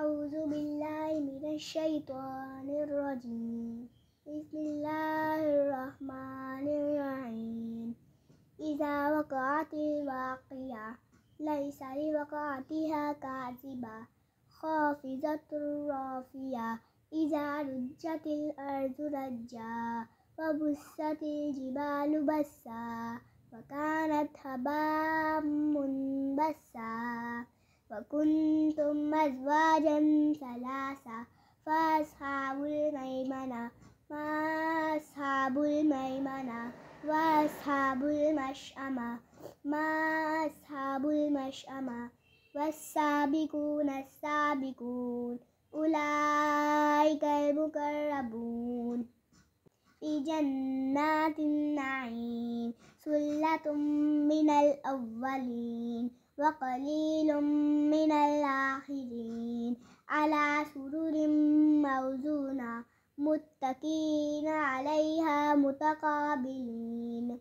أعوذ بالله من الشيطان الرجيم. بسم الله الرحمن الرحيم. إذا وقعت الواقعة ليس لوقعتها كاذبة خافضة رافعة إذا رجت الأرض رجا وبست الجبال بسا وكانت هباء منبثا وكنتم أزواجا ثلاثة فأصحاب الميمنة ما أصحاب الميمنة وأصحاب المشأمة ما أصحاب المشأمة والسابقون السابقون أولئك المقربون في جنات النعيم ثلة من الأولين وقليل من الآخرين على سرر موزونة متكئين عليها متقابلين